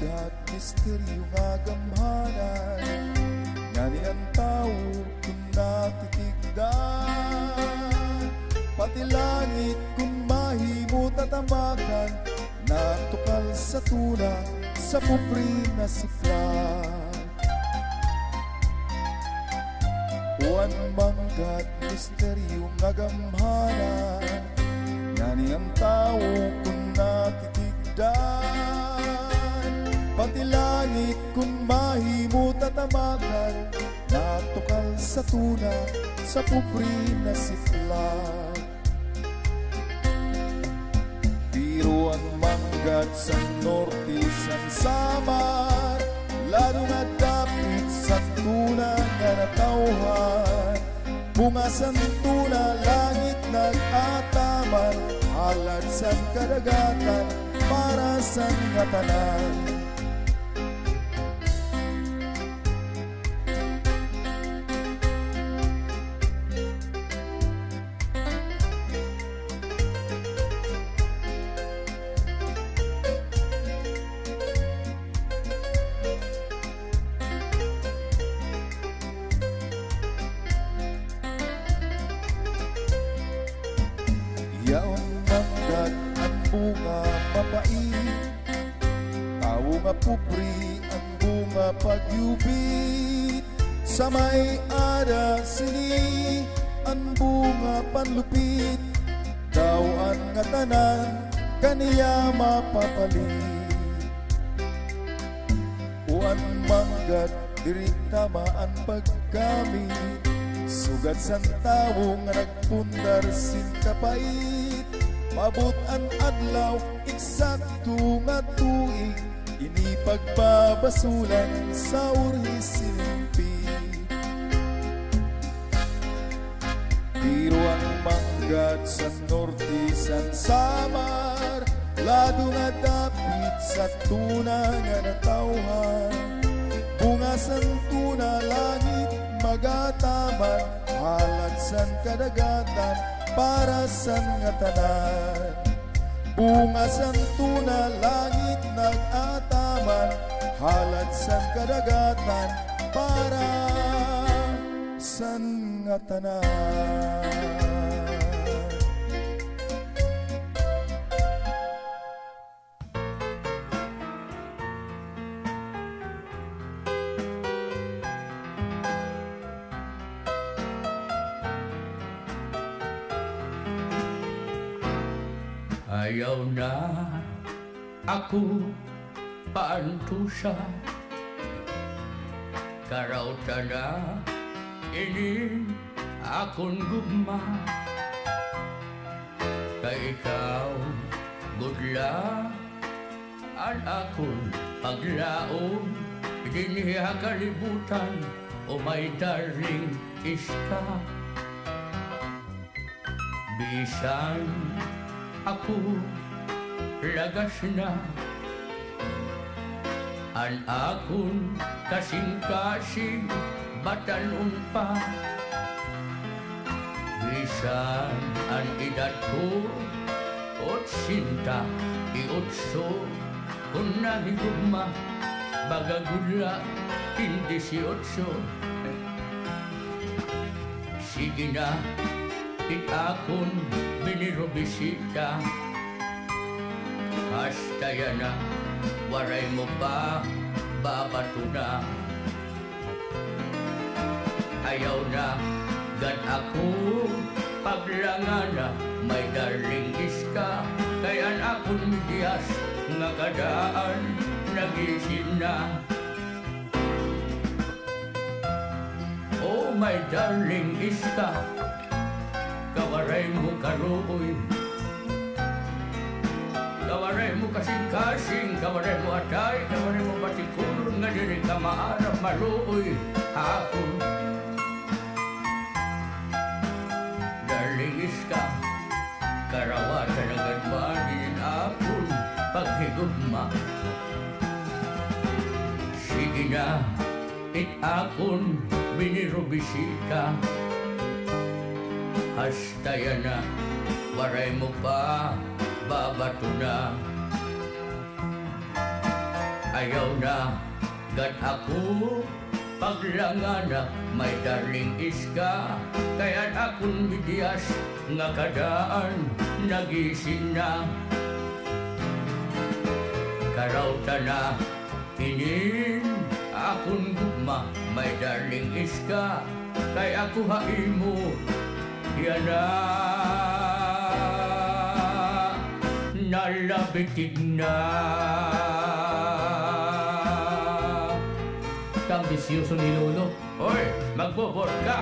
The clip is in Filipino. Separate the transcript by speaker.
Speaker 1: manggat misteryo nga gamhanan, nga ni ang tao kung natitigdan, pati langit kung mahimot at amakan, natukal sa tuna sa pupri na siflat. Uwan manggat misteryo nga gamhanan, nga ni ang tao kung natitigdan, pati langit kung mahimot at amakan, natukal sa tuna sa pupri na siflat. Pero ang manggat sa norte sang samar, lalo nga dapit sa tuna nga natauhan, bunga sa tuna langit nag-ataman, halad sa kadagatan para sa nga tanan. Yaon manggat ang bunga mapait, tao nga pupri ang bunga pagyubit, sa may ada sini ang bunga panlupit, dawan nga tanan kaniya mapapalit. Uan manggat diri tama ang paggamit, sugat san tawo nga nagpundar sin kapait, mabot ang adlaw eksakto nga tuig, ini pagbabasulan sa urhisimpi. Pero ang manggat sa norte san samar, lado nga dapit sa tuna nga natauhan, bunga san tuna langit magataman, halad san kadagatan para san nga tanan. Bunga san tuna langit nag-ataman, halad san kadagatan para san nga tanan.
Speaker 2: Ayaw na ako paantusa, karauta na ini akong gugma, kay ikaw gudla ang akong paglaom, diniya kalibutan o may darling iska. Bisan ako lagas na, an akong kasing-kasing batanon pa, bisan an edad ko otsinta iotso, kung nahigugma bagagula hindi si otso. Sige na akong binirobisita, hasta yan na waray mo pa babato na. Ayaw na gan ako paglangana, may darling iska, kayan akong midiyas nga kadaan nagisin na. Oh my darling iska, kawaray mo karuoy, kawaray mo kasing-kasing, kawaray mo atay, kawaray mo patikulon, nga diri ka maarap maluoy hapon. Darling iska, karawatan ang gadmanin apon paghigugma. Sige na, akon binirobisita, hasta yan na, waray mo pa, babato na. ayaw na gad ako paglanganak may darling iska kaya't akong bidiyas nga kadaan nagising na karauta na inin akong gugma may darling iska kay ako haimo yan na nalabitig na kang bisyoso ni Lolo. Hoy, magbobot ka!